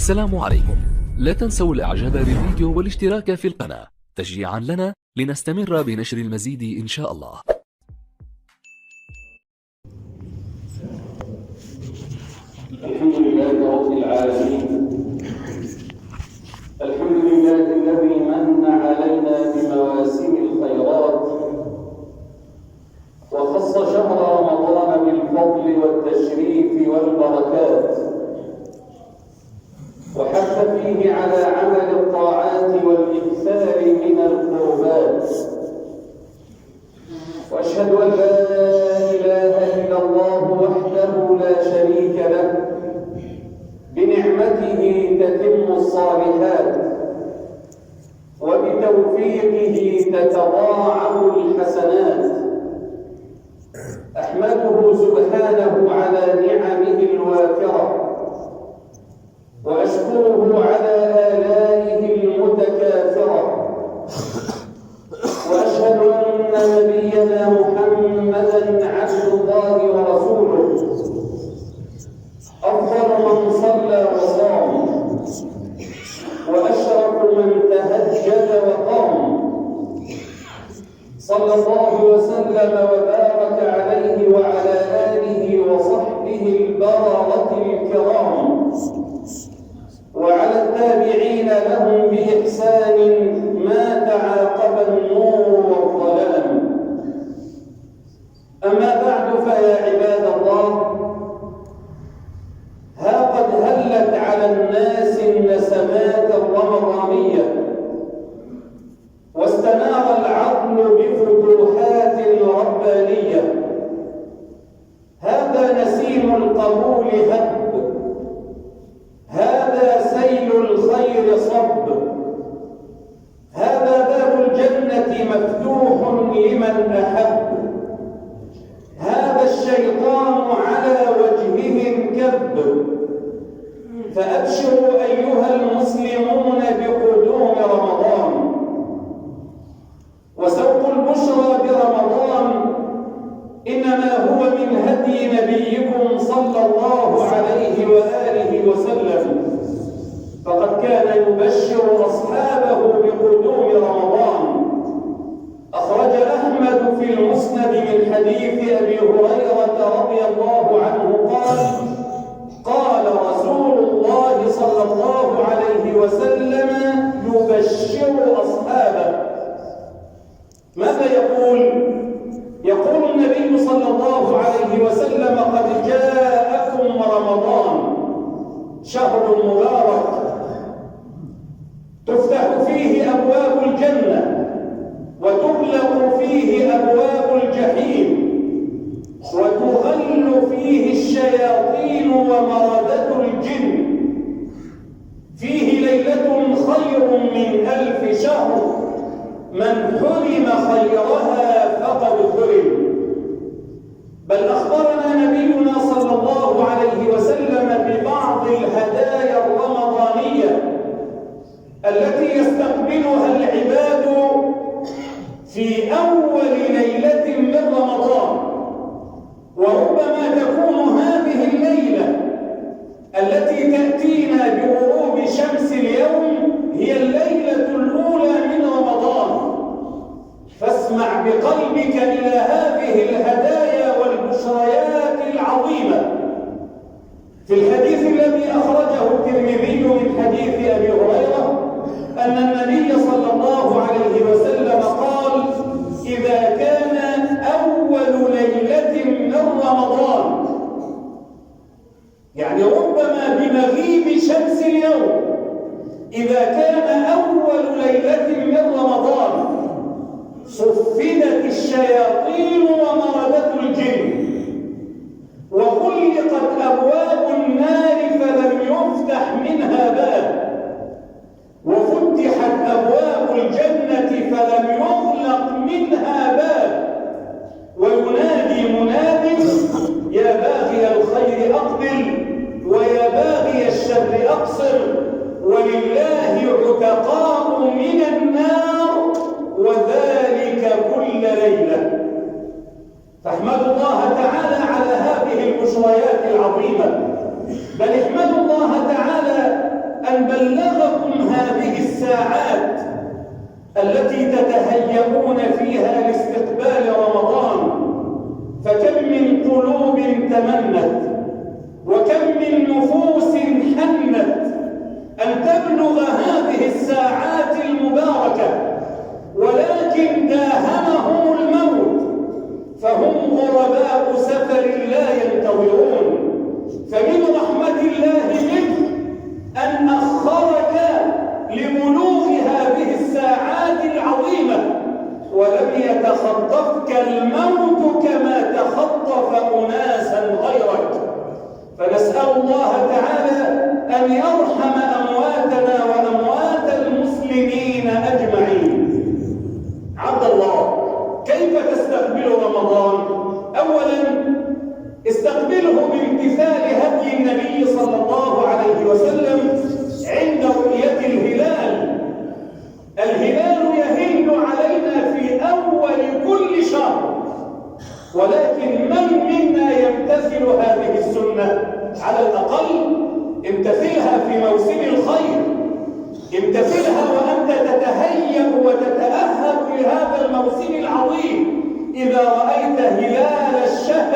السلام عليكم. لا تنسوا الاعجاب بالفيديو والاشتراك في القناة تشجيعا لنا لنستمر بنشر المزيد إن شاء الله. الحمد لله رب العالمين. الحمد لله الذي من علينا بمواسم الخيرات وخص شهر رمضان بالفضل والتشريف والبركات، وحث فيه على عمل الطاعات والإكثار من القربات، وأشهد أن لا إله إلا الله وحده لا شريك له بنعمته تتم الصالحات وبتوفيقه تتضاعف الحسنات. أحمده سبحانه على نعمه الوافرة، وأشكره على آلائه المتكاثرة، وأشهد أن نبينا محمدًا عبد الله ورسوله، أفضل من صلى وصام، وأشرف من تهجد وقام، صلى الله وسلم وبارك عليه وعلى آله وصحبه البررة الكرام، وعلى التابعين لهم بإحسان ما تعاقب النور والظلام. أما بعد، فيا عباد الله، ها قد هلت على الناس النسمات الرمضانية، واستنار العقل بفتوحات ربانية. هذا نسيم القبول هب، هذا سيل الخير صب، هذا باب الجنة مفتوح لمن أحب، هذا الشيطان على وجهه انكب. فأبشروا أيها المسلمون بقدوم رمضان، وسوق البشرى برمضان إنما هو من هدي نبيكم صلى الله عليه وآله وسلم، فقد كان يبشر أصحابه بقدوم رمضان. أخرج أحمد في المسند من حديث أبي هريرة رضي الله عنه قال: قال رسول الله صلى الله عليه وسلم يبشر أصحابه. ماذا يقول؟ يقول النبي صلى الله عليه وسلم: قد جاءكم رمضان، شهر مبارك تفتح فيه أبواب الجنة، وتغلق فيه أبواب الجحيم، وتغل فيه الشياطين ومردة الجن، فيه ليلة خير من 1000 شهر، من حرم خيرها فقد حرم. بل أخبرنا نبينا صلى الله عليه وسلم ببعض الهدايا الرمضانية التي يستقبلها العباد في أول ليلة من رمضان. وربما تكون هذه الليلة التي تأتينا بغروب شمس اليوم هي الليلة الأولى من رمضان. فاسمع بقلبك إلى هذه الهدايا والبشريات العظيمة. في الحديث الذي أخرجه الترمذي من حديث أبي هريرة أن النبي صلى الله عليه وسلم قال: إذا كان أول ليلة من رمضان، يعني ربما بمغيب شمس اليوم، إذا كان أول ليلة من رمضان صفدت الشياطين ومردة الجن، وغلقت أبواب النار فلم يفتح منها باب، وفتحت أبواب الجنة فلم يغلق منها باب، وينادي مناد: يا باغي الخير أقبل، ويا باغي الشر أقصر، ولله عتقاء من النار، وذلك كل ليلة. فاحمد الله تعالى على هذه البشريات العظيمة، بل احمد الله تعالى أن بلغكم هذه الساعات التي تتهيئون فيها لاستقبال رمضان، فكم من قلوب تمنت وكم من نفوس حنت أن تبلغ هذه الساعات المباركة، ولكن داهمهم الموت فهم غرباء سفر لا ينتظرون. فمن رحمة الله بك أن أخرك لبلوغ هذه الساعات العظيمة، ولم يتخطفك الموت كما تخطف أناسا غيرك. فنسأل الله تعالى أن يرحم أمواتنا وأموات المسلمين أجمعين. عبد الله، كيف تستقبل رمضان؟ أولا استقبله بامتثال هدي النبي صلى الله عليه وسلم عند رؤية الهلال. الهلال يهل علينا في أول كل شهر، ولكن من منا يمتثل هذه السنة؟ على الأقل امتثلها في موسم الخير، امتثلها وأنت تتهيأ وتتأهب لهذا الموسم العظيم. إذا رأيت هلال الشهر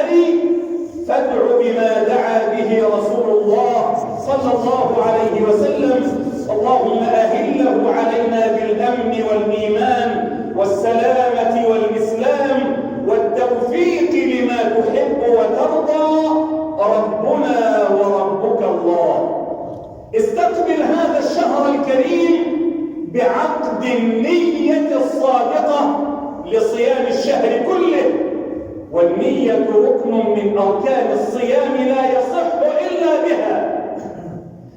فادع بما دعا به رسول الله صلى الله عليه وسلم: اللهم أهله علينا بالأمن والإيمان والسلامة والإسلام والتوفيق لما تحب وترضى، ربنا وربك الله. استقبل هذا الشهر الكريم بعقد النية الصادقة لصيام الشهر كله، والنية ركن من أركان الصيام لا يصح إلا بها،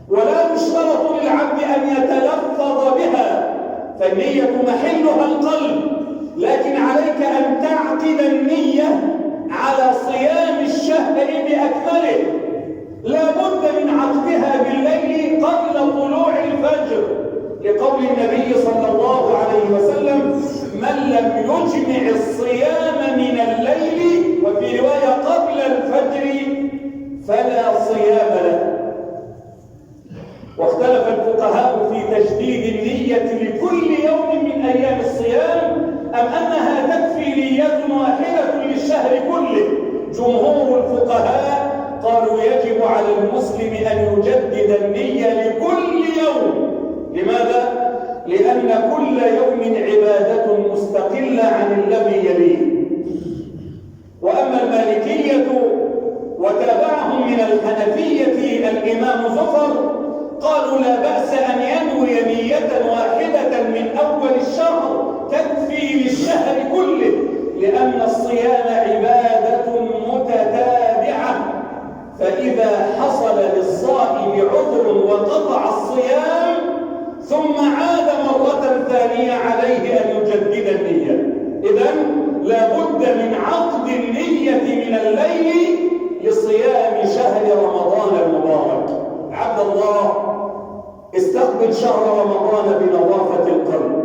ولا يشترط للعبد أن يتلفظ بها، فالنية محلها القلب، لكن عليك أن تعقد النية على صيام الشهر بأكمله. لا بد من عقدها بالليل قبل طلوع الفجر، لقول النبي صلى الله عليه وسلم: من لم يجمع الصيام من الليل، وفي رواية قبل الفجر، فلا صيام له. واختلف الفقهاء في تجديد النية لكل يوم من أيام الصيام أم أنها تكفي نية واحدة للشهر كله. جمهور الفقهاء قالوا يجب على المسلم أن يجدد النية لكل يوم. لماذا؟ لأن كل يوم عبادة مستقلة عن الذي يليه. وأما المالكية وتابعهم من الحنفية الإمام زفر قالوا لا بأس أن ينوي نية واحدة من أول الشهر تكفي للشهر كله، لأن الصيام عبادة متتابعة، فإذا حصل للصائم عذر وقطع الصيام ثم عاد مرة ثانية عليه أن يجدد النية. إذن لا بد من عقد النية من الليل لصيام شهر رمضان المبارك. عبد الله، استقبل شهر رمضان بنظافة القلب،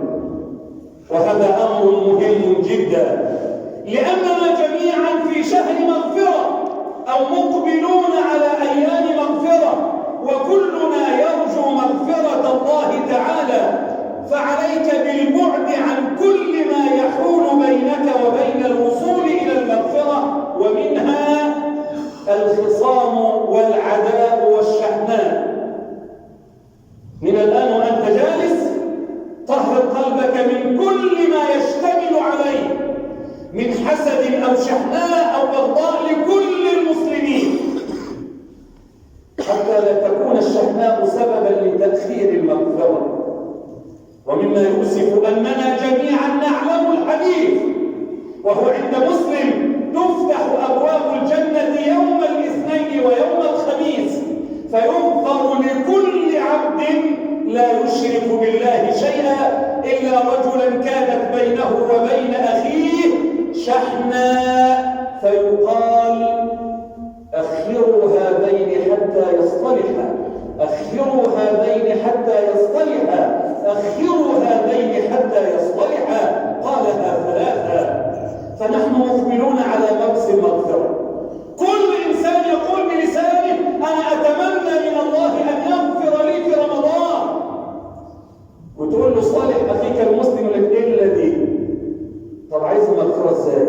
وهذا أمر مهم جدا، لأننا جميعا في شهر مغفرة أو مقبلون على أيام مغفرة، وكلنا يرجو مغفرة الله تعالى، فعليك بالبعد عن كل ما يحول بينك وبين الوصول إلى المغفرة، ومنها الخصام والعداء والشحناء. من الآن وأنت جالس طهر قلبك من كل ما يشتمل عليه من حسد أو شحناء أو بغضاء لكل المسلمين، حتى لا تكون الشحناء سببا لتأخير المغفرة. ومما يؤسف أننا جميعا نعلم الحديث، وهو عند مسلم: تفتح أبواب الجنة يوم الاثنين ويوم الخميس، فيغفر لكل عبد لا يشرك بالله شيئا إلا رجلا كانت بينه وبين أخيه شحناء، فيقال: أخروا هذين حتى يصطلحا، أخروا هذين حتى يصطلحا، أخروا هذين حتى يصطلحا، قالها ثلاثا. فنحن مقبلون على موسم مغفرة. كل إنسان يقول بلسانه: أنا أتمنى من الله أن يغفر لي في رمضان، تقول له صالح اخيك المسلم الا دي. طب عايز المغفره ازاي؟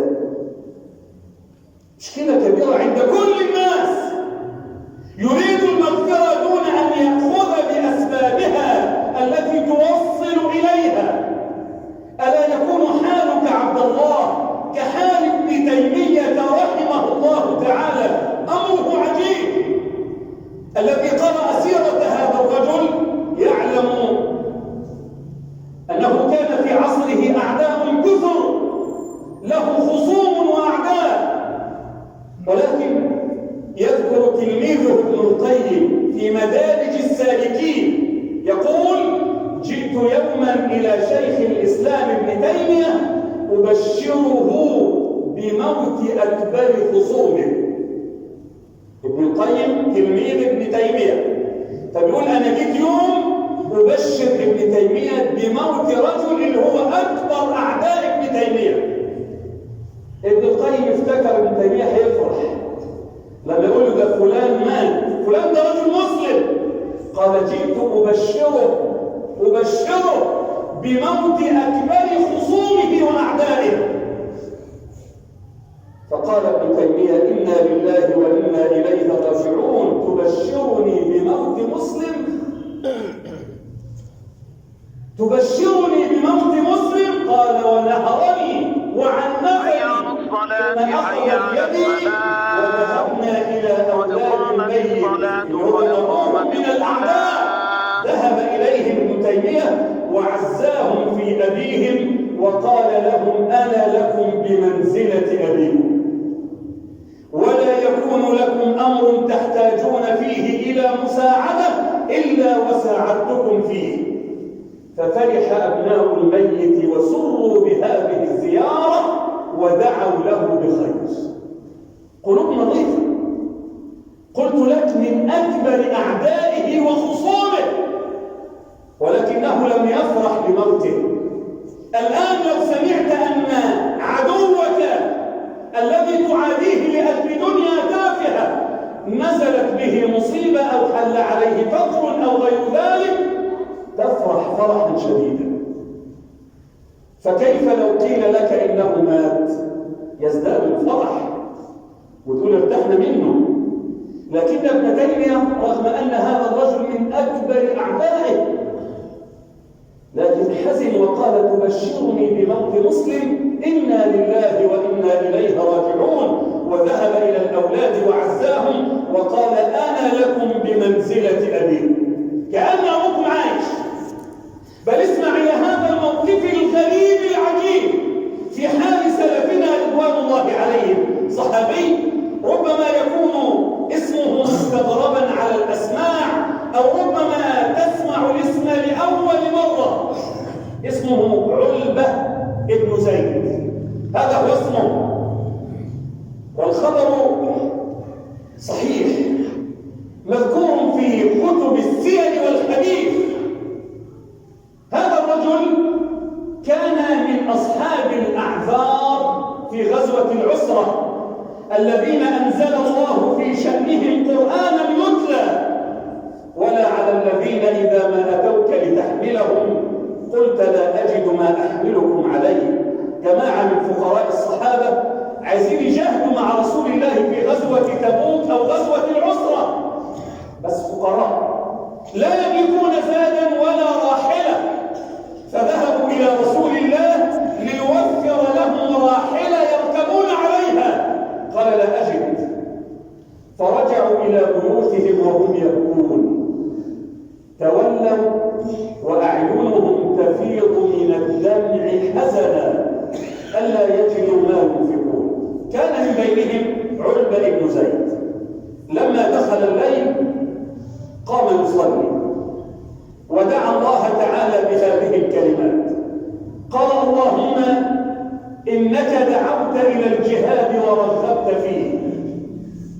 مشكله كبيره عند كل الناس، يريد المغفره دون ان ياخذ باسبابها التي توصل اليها. الا يكون حالك عبد الله كحال ابن تيميه رحمه الله تعالى؟ امره عجيب. الذي قرأ سيرة هذا الرجل يعلم أنه كان في عصره أعداء كثر، له خصوم وأعداء، ولكن يذكر تلميذه ابن القيم في مدارج السالكين يقول: جئت يوما إلى شيخ الإسلام ابن تيمية أبشره بموت أكبر خصومه. ابن القيم تلميذ ابن تيمية، فبيقول أنا جيت يوم أبشر ابن تيمية بموت رجل اللي هو أكبر أعداء ابن تيمية. ابن القيم افتكر ابن تيمية هيفرح لما يقول له ده فلان مات، فلان ده رجل مسلم. قال: جئت أبشره بموت أكبر خصومه وأعدائه. فقال ابن تيمية: إنا لله وإنا إليه راجعون، تبشرني بموت مسلم؟ تبشرني بموت مسلم؟ قال: ونهرني وعنفني، ثم أخذ بيدي وذهبنا إلى أولاد الميت يهربون من الأعداء. ذهب إليهم ابن تيمية وعزاهم في أبيهم وقال لهم: أنا لكم بمنزلة أبيكم، ولا يكون لكم أمر تحتاجون فيه إلى مساعدة إلا وساعدتكم فيه. ففرح أبناء الميت وسروا بهذه الزيارة ودعوا له بخير. قلوب نظيفة. قلت لك من أكبر أعدائه وخصومه، ولكنه لم يفرح بموته. الآن لو سمعت أن عدوك الذي تعاديه لأجل دنيا تافهة نزلت به مصيبة أو حل عليه فقر أو غير ذلك، تفرح فرحا شديدا. فكيف لو قيل لك إنه مات؟ يزداد الفرح وتقول ارتحنا منه. لكن ابن تيمية رغم أن هذا الرجل من أكبر أعدائه لكن حزن وقال: تبشرني بموت مسلم؟ إنا لله وإنا إليه راجعون. وذهب إلى الأولاد وعزاهم وقال: أنا لكم بمنزلة أبيكم، كأن أبوكم عايش. بل اسمع إلى هذا الموقف الغريب العجيب في حال سلفنا رضوان الله عليهم. صحابي ربما يكون اسمه مستغربا على الأسماع، أو ربما تسمع الاسم لأول مرة. اسمه علبة ابن زيد، هذا هو اسمه، والخبر صحيح مذكور في كتب السير والحديث. هذا الرجل كان من أصحاب الأعذار في غزوة العسرة الذين أنزل الله في شأنهم قرآنا يتلى: ولا على الذين إذا ما أتوك لتحملهم قلت لا أجد ما أحملكم عليه. جماعة من فقراء الصحابة عايزين يجاهدوا مع رسول الله في غزوة تبوك أو غزوة العسرة، بس فقراء لا يملكون زادا ولا راحلة، فذهبوا إلى رسول الله ليوفر لهم راحلة يركبون عليها. قال: لا أجد. فرجعوا إلى بيوتهم وهم يبكون، تولوا وأعينهم تفيض من الدمع حزنا ألا يجدوا ما ينفقون. كان من بينهم علبة بن زيد. لما دخل الليل قام يصلي ودعا الله تعالى بهذه الكلمات: قال: اللهم إنك دعوت إلى الجهاد ورغبت فيه،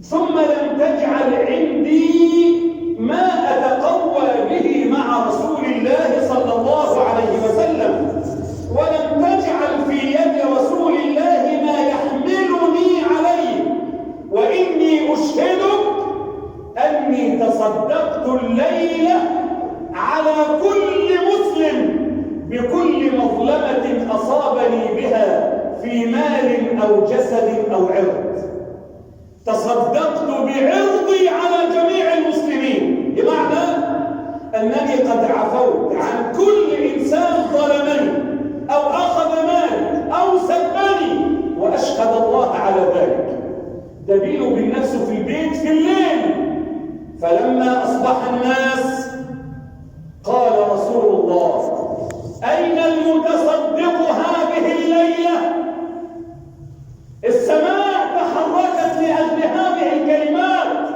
ثم لم تجعل عندي ما أتقوى به مع رسول الله صلى الله عليه وسلم، ولم تجعل في يد رسول الله ما يحملني عليه، وإني أشهدك أني تصدقت الليلة على كل مسلم بكل مظلمة أصابني بها في مال أو جسد أو عرض. تصدقت بعرضي على جميع المسلمين، بمعنى أنني قد عفوت عن كل إنسان ظلمني أو أخذ مالي أو سبني، وأشهد الله على ذلك. ده بينه وبين نفسه في البيت في الليل. فلما أصبح الناس قال رسول الله: أين المتصدق هذه الليلة؟ السماء تحركت لأجل هذه الكلمات،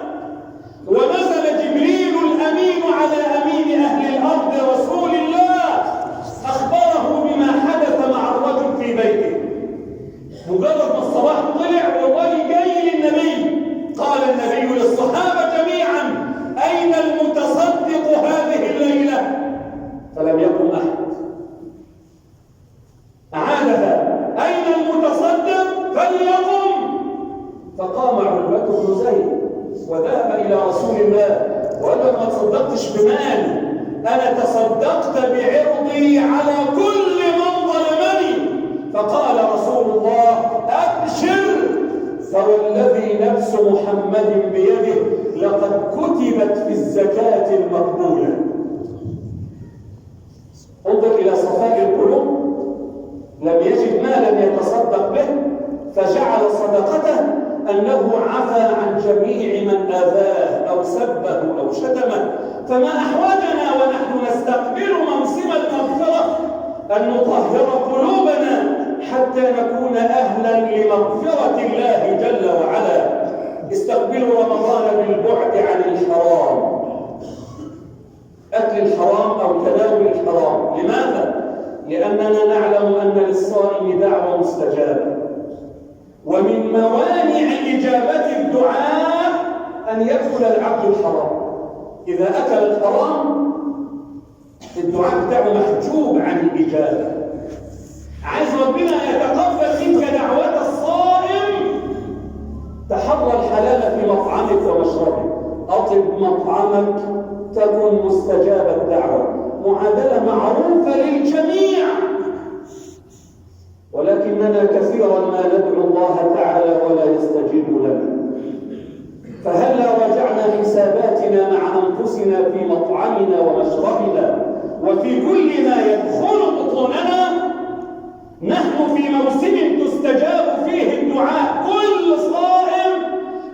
ونزل جبريل الأمين على أمين أهل الأرض رسول الله، أخبره بما حدث مع الرجل في بيته. مجرد ما الصباح طلع والرجل جاي للنبي، قال النبي للصحابة جميعا: أين المتصدق هذه الليلة؟ فلم يقم أحد. أعادها: أين المتصدق؟ فليقم. فقام عتبة بن زيد وذهب إلى رسول الله وقال له: ما تصدقتش بمالي، أنا تصدقت بعرضي على كل من ظلمني. فقال رسول الله: أبشر، فوالذي نفس محمد بيده لقد كتبت في الزكاة المقبولة. انظر إلى صفاء القلوب. لم يجد مالا يتصدق به فجعل صدقته أنه عفى عن جميع من آذاه أو سبه أو شتمه. فما أحوجنا ونحن نستقبل موسم المغفرة أن نطهر قلوبنا حتى نكون أهلا لمغفرة الله جل وعلا. استقبلوا رمضان بالبعد عن الحرام، أكل الحرام أو تناول الحرام. لماذا؟ لأننا نعلم أن للصائم دعوة مستجابة، ومن موانع إجابة الدعاء أن يأكل العبد الحرام. إذا أكل الحرام الدعاء بتاعه محجوب عن الإجابة. عايز ربنا يتقبل منك دعوة الصائم، تحرى الحلال في مطعمك ومشربك، أطب مطعمك تكن مستجاب الدعوة. معادلة معروفة للجميع، ولكننا كثيرا ما ندعو الله تعالى ولا يستجيب لنا. فهلا راجعنا حساباتنا مع أنفسنا في مطعمنا ومشربنا وفي كل ما يدخل بطوننا. نحن في موسم تستجاب فيه الدعاء. كل صائم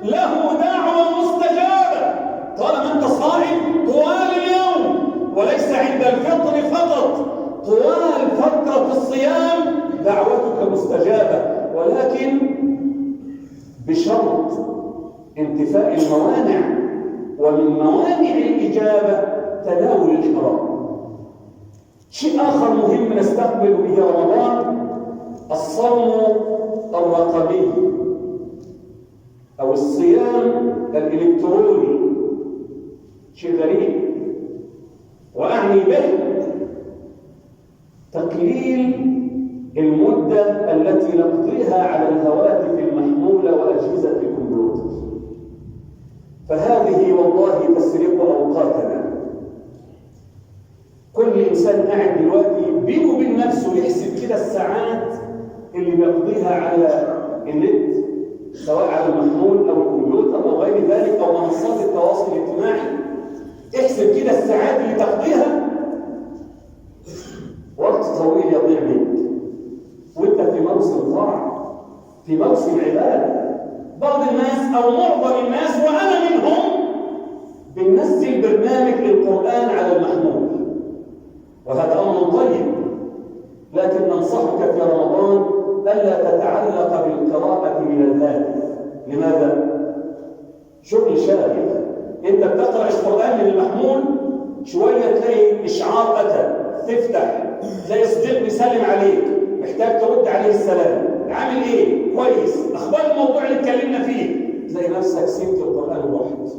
له دعوة مستجابة طالما أنت صائم طوال اليوم، وليس عند الفطر فقط. طوال فترة الصيام دعوتك مستجابة، ولكن بشرط انتفاء الموانع. ومن موانع الإجابة تناول الحرام. شيء آخر مهم نستقبل به رمضان: الصوم الرقمي أو الصيام الإلكتروني. شيء غريب، وأعني به تقليل المدة التي نقضيها على الهواتف المحمولة وأجهزة الكمبيوتر. فهذه والله تسرق أوقاتنا. كل إنسان قاعد دلوقتي بينه وبين نفسه يحسب كده الساعات اللي بيقضيها على النت، سواء على المحمول أو الكمبيوتر أو غير ذلك أو منصات التواصل الاجتماعي. احسب كده الساعات اللي تقضيها، وقت طويل يضيع منك وانت في موسم طاعة، في موسم عبادة. بعض الناس أو معظم الناس وأنا منهم بننزل برنامج للقرآن على المحمول، وهذا أمر طيب، لكن ننصحك في رمضان ألا تتعلق بالقراءة من الهاتف. لماذا؟ شغل شاغل. أنت بتقرأ القرآن من المحمول، شوية تلاقي إشعار أتى، تفتح تلاقي صديق بيسلم عليك، محتاج ترد عليه السلام، عامل إيه؟ كويس، أخبار الموضوع اللي اتكلمنا فيه، تلاقي نفسك سيبت القرآن ورحت.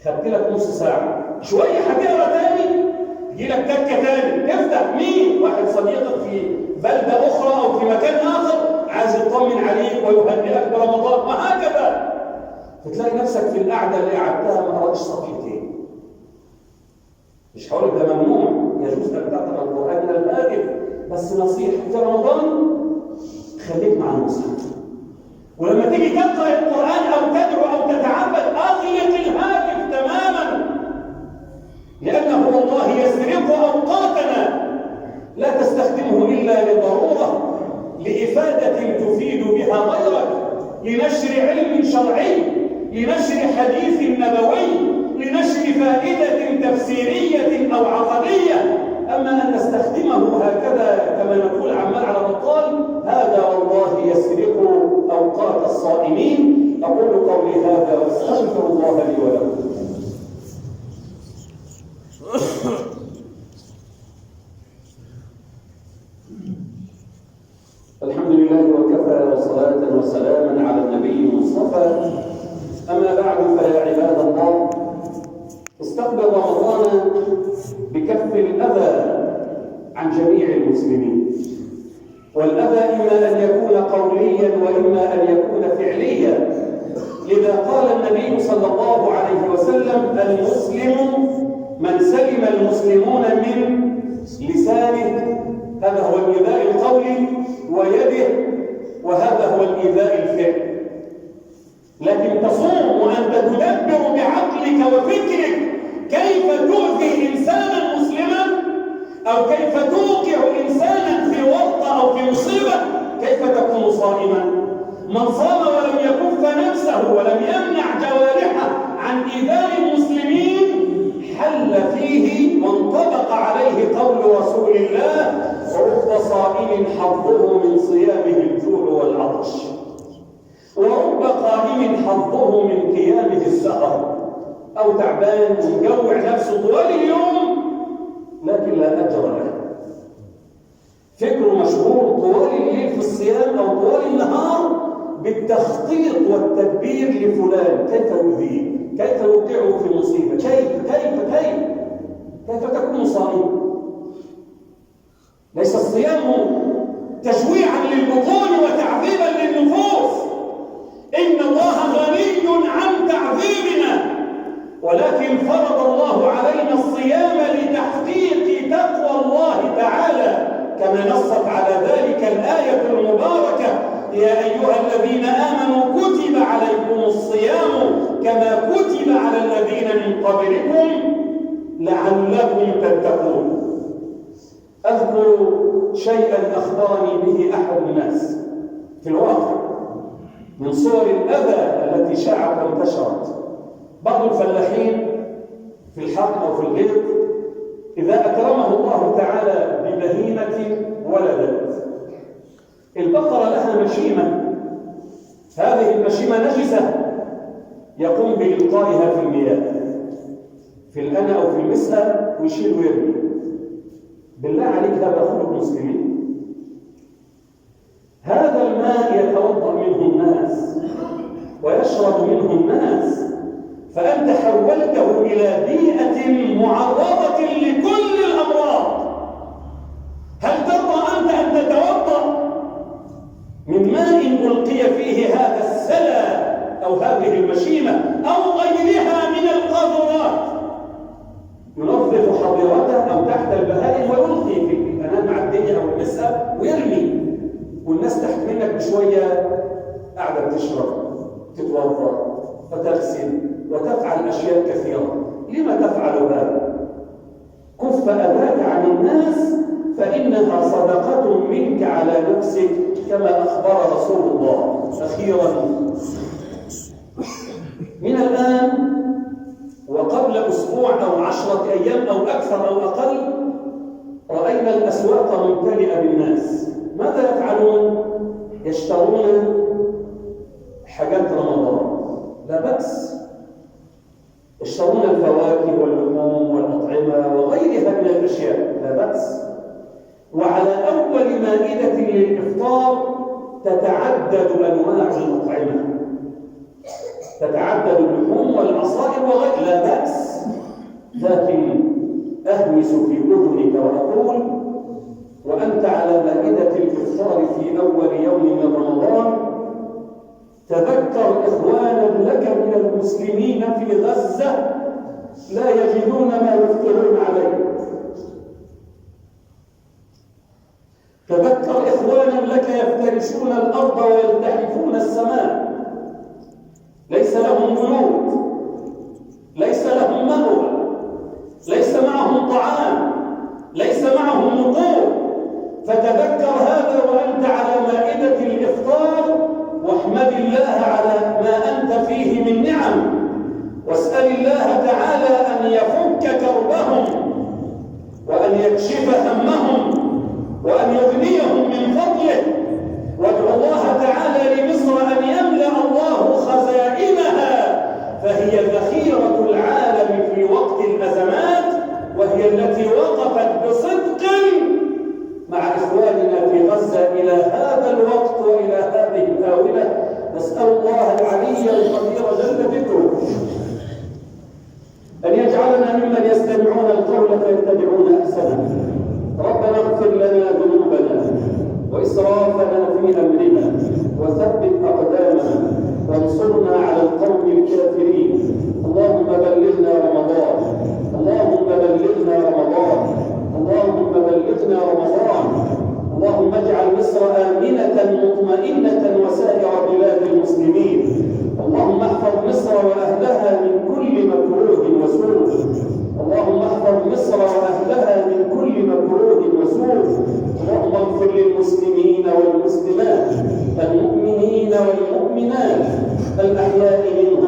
خدت لك نص ساعة، شوية هتقرأ تاني، يجي لك تكة تاني، افتح مين؟ واحد صديقك في بلدة أخرى أو في مكان آخر عايز يطمن عليك ويهنئك برمضان، وهكذا. فتلاقي نفسك في القعدة اللي قعدتها ما قرأتش صفحتين. مش هقول ده ممنوع، يجوز أن تقرأ القرآن من الهاتف، بس نصيحة في رمضان خليك مع المصحف. ولما تيجي تقرأ القرآن أو تدعو أو تتعبد أغلق الهاتف تماما، لأنه والله يسرق أوقاتنا. لا تستخدمه إلا لضرورة، لإفادة تفيد بها غيرك، لنشر علم شرعي، لنشر حديث نبوي، لنشر فائدة تفسيرية أو عقدية. أما أن نستخدمه هكذا كما نقول عمال على بطال، هذا والله يسرق أوقات الصائمين. أقول قولي هذا وأستغفر الله لي ولكم. الحمد لله وكفى، وصلاة وسلاما على النبي المصطفى. أما بعد، فيا عباد الله، استقبل رمضان بكف الأذى عن جميع المسلمين. والأذى إما أن يكون قوليا وإما أن يكون فعليا. لذا قال النبي صلى الله عليه وسلم: المسلم من سلم المسلمون من لسانه، هذا هو الإيذاء القولي، ويده، وهذا هو الإيذاء الفعلي. لكن تصوم وأنت تدبر بعقلك وفكرك كيف تؤذي إنسانا مسلما، أو كيف توقع إنسانا في ورطة أو في مصيبة، كيف تكون صائما؟ من صام ولم يكف نفسه ولم يمنع جوارحه عن إيذاء المسلمين حل فيه وانطبق عليه قول رسول الله: ورب صائم حظه من صيامه الجوع والعطش، ورب قائم حظه من قيامه السهر. أو تعبان ومجوع نفسه طوال اليوم لكن لا أجر له، فكره مشغول طوال الليل في الصيام أو طوال النهار بالتخطيط والتدبير لفلان، كيف يؤذيه، كيف يوقعه في المصيبة، كيف تكون صائما؟ ليس الصيام تجويعا للبطون وتعذيبا للنفوس، إن الله غني عن تعذيبنا، ولكن فرض الله علينا الصيام لتحقيق تقوى الله تعالى، كما نصت على ذلك الآية المباركة: يا أيها الذين آمنوا كتب عليكم الصيام كما كتب على الذين من قبلكم لعلكم تتقون. أذكر شيئا أخبرني به أحد الناس في الواقع من صور الأذى التي شاعت وانتشرت. بعض الفلاحين في الحقل أو في الغيط إذا أكرمه الله تعالى ببهيمة ولدت، البقرة لها مشيمة، هذه المشيمة نجسة، يقوم بإلقائها في المياه، في الأنا أو في المسأة، ويشيل ويرمي. بالله عليك، هذا خلق مسلمين؟ هذا الماء يتوضأ منه الناس ويشرب منه الناس، فأنت حولته إلى بيئة معرضة لكل الأمراض. هل ترضى أنت أن تتوضأ من ماء ألقي فيه هذا السلى أو هذه المشيمة أو غيرها من القاذورات؟ ينظف حظيرته أو تحت البهائم ويلقي في الأنام معدية أو المسأة ويرمي، والناس تحت منك بشوية قاعدة تشرب، تتوضأ وتغسل وتفعل أشياء كثيرة. لما تفعل هذا؟ كف أذاك عن الناس، فإنها صدقة منك على نفسك كما أخبر رسول الله. أخيرا، من الآن وقبل أسبوع أو 10 أيام أو أكثر أو أقل، رأينا الأسواق ممتلئة بالناس. ماذا يفعلون؟ يشترون حاجات رمضان، لا بأس، يشترون الفواكه واللحوم والأطعمة وغيرها من الأشياء، لا بأس. وعلى أول مائدة للإفطار تتعدد أنواع الأطعمة، تتعدد اللحوم والعصائر وغيرها، لا بأس. لكن أهمس في أذنك وأقول: وأنت على مائدة الإفطار في أول يوم من رمضان، تذكر إخوانا لك من المسلمين في غزة لا يجدون ما يفطرون عليه، الأرض ويلتحفون السماء، ليس لهم جنود، ليس لهم مأوى، ليس معهم طعام، ليس معهم نقود. فتذكر هذا وأنت على مائدة الإفطار، واحمد الله على ما أنت فيه من نعم، واسأل الله تعالى أن يفك كربهم وأن يكشف همهم وأن يغنيهم من فضله. وادعو الله تعالى لمصر أن يملأ الله خزائنها، فهي ذخيرة العالم في وقت الأزمات، وهي التي وقفت بصدق مع إخواننا في غزة إلى هذا الوقت وإلى هذه الآونة. نسأل الله العلي القدير جل ذكره أن يجعلنا ممن يستمعون القول فيتبعون أحسنه. ربنا اغفر لنا ذنوبنا وإسرافنا في أمرنا وثبت أقدامنا وانصرنا على القوم الكافرين. اللهم بلغنا رمضان، اللهم بلغنا رمضان، اللهم بلغنا رمضان. اللهم اجعل مصر آمنة مطمئنة وسائر بلاد المسلمين. اللهم احفظ مصر وأهلها من كل مكروه وسوء. اللهم احفظ مصر وأهلها من كل مكروه وسوء. اللهم اغفر للمسلمين والمسلمات، المؤمنين والمؤمنات، الأحياء منهم